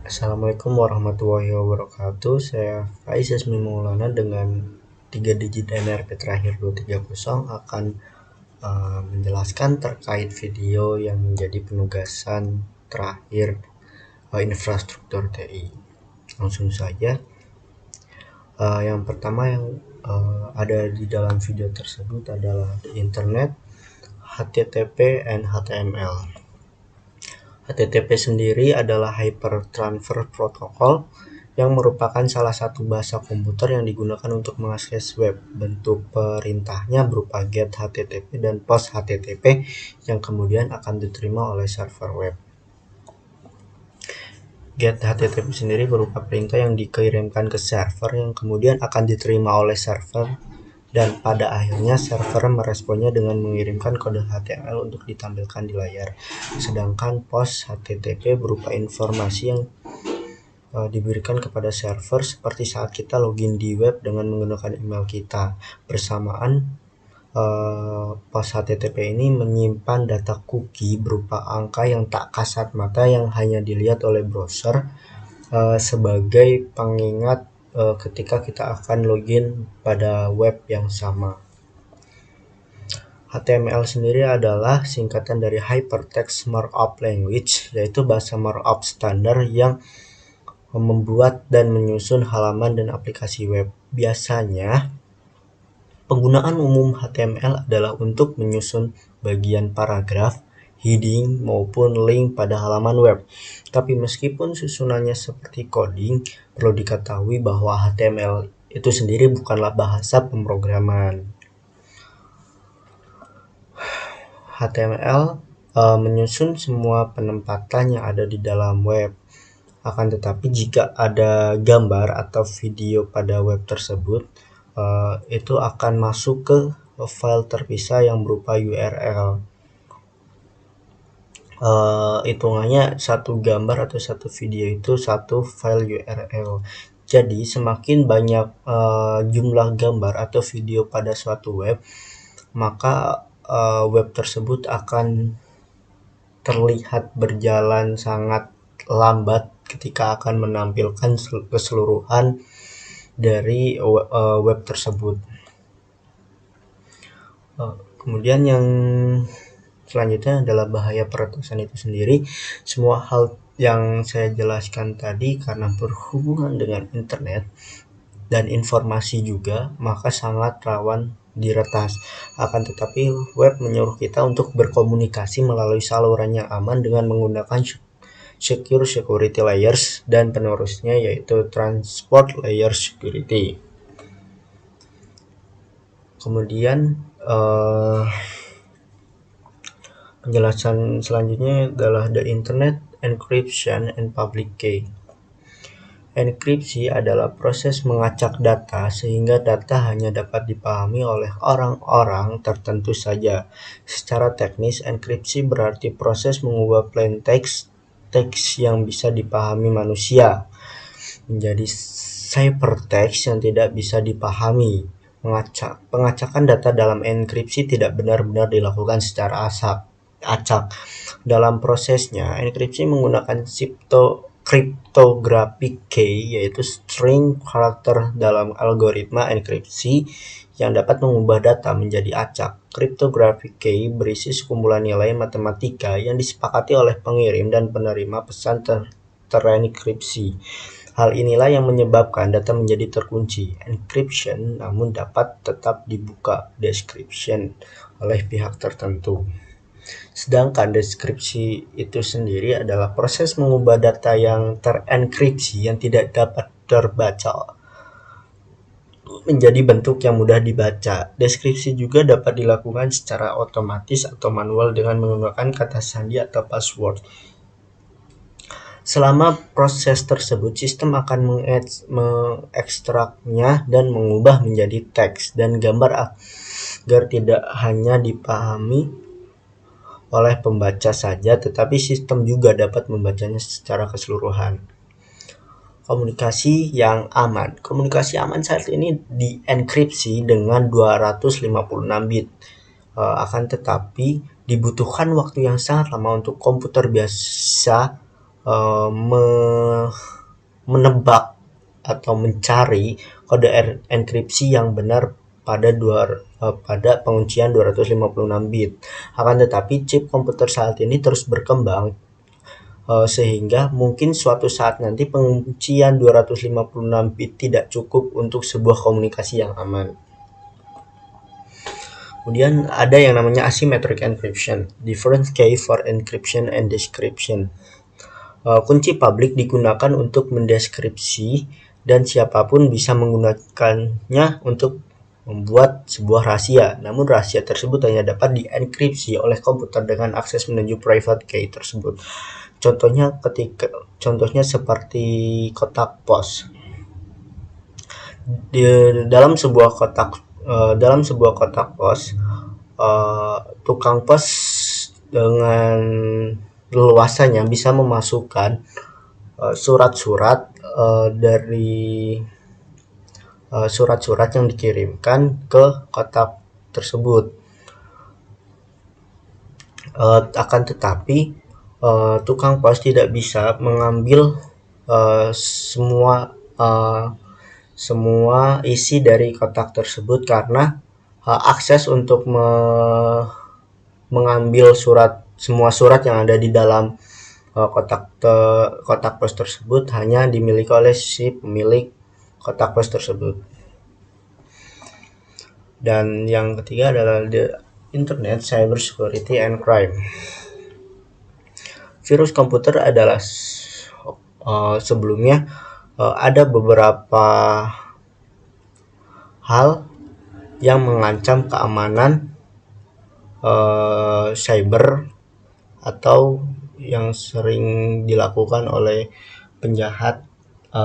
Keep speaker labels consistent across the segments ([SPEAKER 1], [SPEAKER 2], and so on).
[SPEAKER 1] Assalamualaikum warahmatullahi wabarakatuh. Saya Faiz Yasmin Maulana dengan 3 digit NRP terakhir 230 akan menjelaskan terkait video yang menjadi penugasan terakhir infrastruktur TI. Langsung saja. Yang pertama yang ada di dalam video tersebut adalah the internet, HTTP, and HTML. HTTP sendiri adalah Hypertransfer Protocol yang merupakan salah satu bahasa komputer yang digunakan untuk mengakses web. Bentuk perintahnya berupa GET HTTP dan POST HTTP yang kemudian akan diterima oleh server web. GET HTTP sendiri berupa perintah yang dikirimkan ke server yang kemudian akan diterima oleh server, dan pada akhirnya server meresponnya dengan mengirimkan kode HTML untuk ditampilkan di layar. Sedangkan POST HTTP berupa informasi yang diberikan kepada server seperti saat kita login di web dengan menggunakan email kita. Bersamaan POST HTTP ini menyimpan data cookie berupa angka yang tak kasat mata yang hanya dilihat oleh browser sebagai pengingat ketika kita akan login pada web yang sama. HTML sendiri adalah singkatan dari Hypertext Markup Language, yaitu bahasa markup standar yang membuat dan menyusun halaman dan aplikasi web. Biasanya, penggunaan umum HTML adalah untuk menyusun bagian paragraf, heading, maupun link pada halaman web. Tapi meskipun susunannya seperti coding, perlu diketahui bahwa HTML itu sendiri bukanlah bahasa pemrograman. HTML menyusun semua penempatan yang ada di dalam web. Akan tetapi jika ada gambar atau video pada web tersebut, itu akan masuk ke file terpisah yang berupa URL. Hitungannya satu gambar atau satu video itu satu file URL. Jadi semakin banyak jumlah gambar atau video pada suatu web, maka web tersebut akan terlihat berjalan sangat lambat ketika akan menampilkan keseluruhan dari web tersebut. Kemudian yang selanjutnya adalah bahaya peretasan itu sendiri. Semua hal yang saya jelaskan tadi karena berhubungan dengan internet dan informasi juga, maka sangat rawan diretas. Akan tetapi web menyuruh kita untuk berkomunikasi melalui saluran yang aman dengan menggunakan secure security layers dan penerusnya, yaitu transport layer security. Kemudian penjelasan selanjutnya adalah the internet, encryption, and public key. Enkripsi adalah proses mengacak data sehingga data hanya dapat dipahami oleh orang-orang tertentu saja. Secara teknis, enkripsi berarti proses mengubah plain text yang bisa dipahami manusia menjadi ciphertext yang tidak bisa dipahami. Pengacakan data dalam enkripsi tidak benar-benar dilakukan secara acak. Dalam prosesnya, enkripsi menggunakan cryptographic key, yaitu string karakter dalam algoritma enkripsi yang dapat mengubah data menjadi acak. Cryptographic key berisi sekumpulan nilai matematika yang disepakati oleh pengirim dan penerima pesan terenkripsi. Hal inilah yang menyebabkan data menjadi terkunci. Encryption namun dapat tetap dibuka decryption oleh pihak tertentu. Sedangkan deskripsi itu sendiri adalah proses mengubah data yang terenkripsi yang tidak dapat terbaca menjadi bentuk yang mudah dibaca. Deskripsi juga dapat dilakukan secara otomatis atau manual dengan menggunakan kata sandi atau password. Selama proses tersebut, sistem akan mengekstraknya dan mengubah menjadi teks dan gambar agar tidak hanya dipahami oleh pembaca saja, tetapi sistem juga dapat membacanya secara keseluruhan. Komunikasi yang aman. Komunikasi aman saat ini dienkripsi dengan 256 bit. Akan tetapi dibutuhkan waktu yang sangat lama untuk komputer biasa menebak atau mencari kode enkripsi yang benar pada penguncian 256 bit. Akan tetapi chip komputer saat ini terus berkembang sehingga mungkin suatu saat nanti penguncian 256 bit tidak cukup untuk sebuah komunikasi yang aman. Kemudian ada yang namanya asymmetric encryption, different key for encryption and description. Kunci publik digunakan untuk mendeskripsi dan siapapun bisa menggunakannya untuk membuat sebuah rahasia. Namun rahasia tersebut hanya dapat dienkripsi oleh komputer dengan akses menuju private key tersebut. Contohnya seperti kotak pos. Dalam sebuah kotak pos, tukang pos dengan leluasanya bisa memasukkan surat-surat dari surat-surat yang dikirimkan ke kotak tersebut. Akan tetapi tukang pos tidak bisa mengambil semua isi dari kotak tersebut karena akses untuk mengambil semua surat yang ada di dalam kotak pos tersebut hanya dimiliki oleh si pemilik kotak pos tersebut. Dan yang ketiga adalah the Internet Cyber Security and Crime. Virus komputer adalah sebelumnya ada beberapa hal yang mengancam keamanan cyber atau yang sering dilakukan oleh penjahat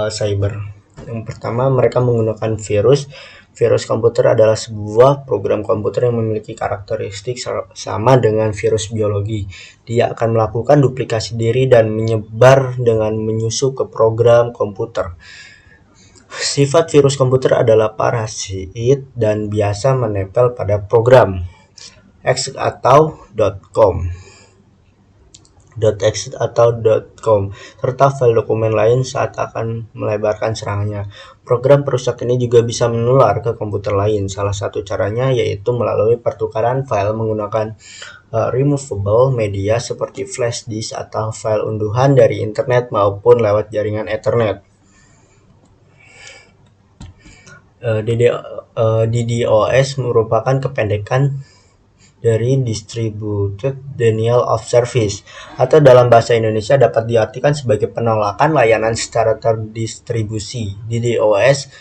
[SPEAKER 1] cyber. Yang pertama, mereka menggunakan virus. Virus komputer adalah sebuah program komputer yang memiliki karakteristik sama dengan virus biologi. Dia akan melakukan duplikasi diri dan menyebar dengan menyusup ke program komputer. Sifat virus komputer adalah parasit dan biasa menempel pada program .exe atau .com serta file dokumen lain saat akan melebarkan serangannya. Program perusak ini juga bisa menular ke komputer lain. Salah satu caranya yaitu melalui pertukaran file menggunakan removable media seperti flash disk atau file unduhan dari internet maupun lewat jaringan Ethernet. DDoS merupakan kependekan dari Distributed Denial of Service, atau dalam bahasa Indonesia dapat diartikan sebagai penolakan layanan secara terdistribusi. DDoS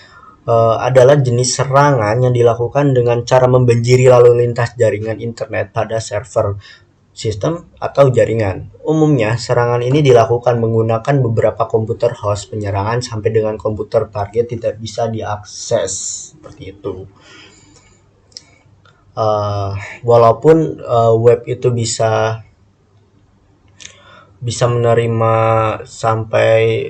[SPEAKER 1] adalah jenis serangan yang dilakukan dengan cara membanjiri lalu lintas jaringan internet pada server, sistem, atau jaringan. Umumnya, serangan ini dilakukan menggunakan beberapa komputer host. Penyerangan sampai dengan komputer target tidak bisa diakses, seperti itu. Walaupun web itu bisa menerima sampai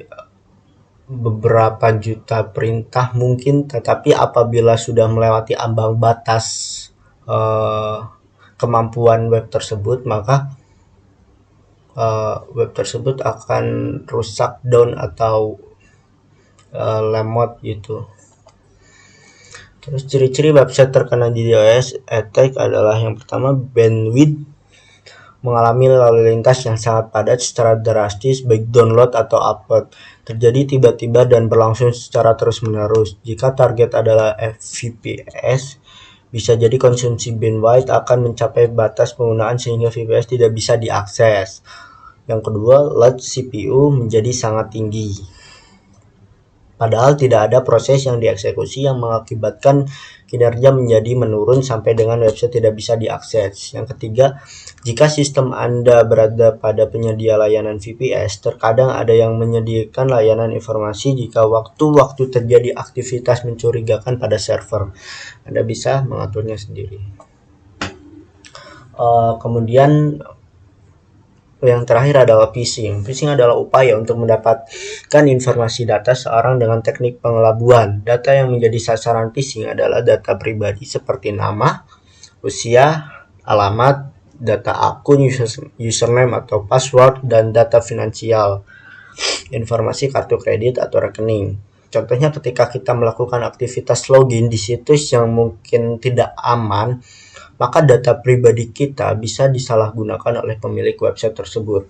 [SPEAKER 1] beberapa juta perintah mungkin, tetapi apabila sudah melewati ambang batas kemampuan web tersebut, maka web tersebut akan rusak, down atau lemot gitu. Terus ciri-ciri website terkena DDoS attack adalah yang pertama, bandwidth mengalami lalu lintas yang sangat padat secara drastis baik download atau upload, terjadi tiba-tiba dan berlangsung secara terus-menerus. Jika target adalah VPS, bisa jadi konsumsi bandwidth akan mencapai batas penggunaan sehingga VPS tidak bisa diakses. Yang kedua, load CPU menjadi sangat tinggi. Padahal tidak ada proses yang dieksekusi yang mengakibatkan kinerja menjadi menurun sampai dengan website tidak bisa diakses. Yang ketiga, jika sistem Anda berada pada penyedia layanan VPS, terkadang ada yang menyediakan layanan informasi jika waktu-waktu terjadi aktivitas mencurigakan pada server. Anda bisa mengaturnya sendiri. Kemudian yang terakhir adalah phishing. Phishing adalah upaya untuk mendapatkan informasi data seorang dengan teknik pengelabuan. Data yang menjadi sasaran phishing adalah data pribadi seperti nama, usia, alamat, data akun, username atau password, dan data finansial. informasi kartu kredit atau rekening. Contohnya ketika kita melakukan aktivitas login di situs yang mungkin tidak aman, maka data pribadi kita bisa disalahgunakan oleh pemilik website tersebut.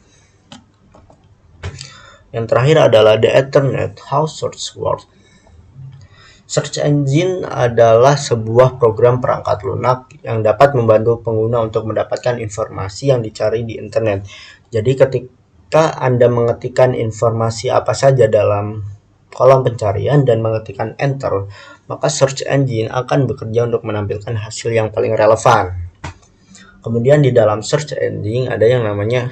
[SPEAKER 1] Yang terakhir adalah the Ethernet, how search works. Search engine adalah sebuah program perangkat lunak yang dapat membantu pengguna untuk mendapatkan informasi yang dicari di internet. Jadi ketika Anda mengetikkan informasi apa saja dalam kolom pencarian dan mengetikkan enter, maka search engine akan bekerja untuk menampilkan hasil yang paling relevan. Kemudian di dalam search engine ada yang namanya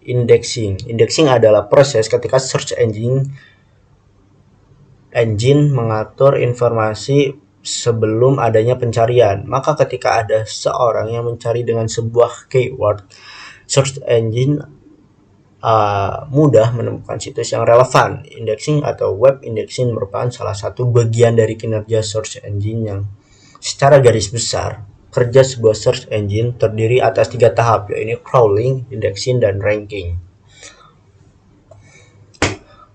[SPEAKER 1] indexing. Indexing adalah proses ketika search engine mengatur informasi sebelum adanya pencarian. Maka ketika ada seorang yang mencari dengan sebuah keyword, search engine mudah menemukan situs yang relevan. Indexing atau web indexing merupakan salah satu bagian dari kinerja search engine yang secara garis besar kerja sebuah search engine terdiri atas 3 tahap, yaitu crawling, indexing, dan ranking.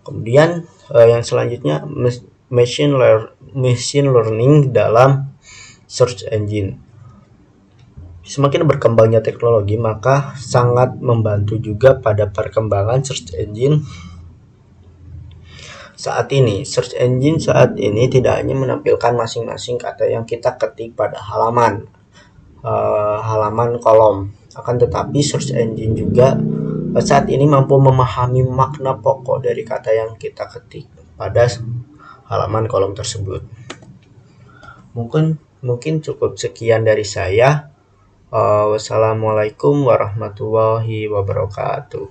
[SPEAKER 1] Kemudian yang selanjutnya machine learning dalam search engine. Semakin berkembangnya teknologi, maka sangat membantu juga pada perkembangan search engine saat ini. Search engine saat ini tidak hanya menampilkan masing-masing kata yang kita ketik pada halaman kolom, akan tetapi search engine juga saat ini mampu memahami makna pokok dari kata yang kita ketik pada halaman kolom tersebut. Mungkin cukup sekian dari saya. Wassalamualaikum warahmatullahi wabarakatuh.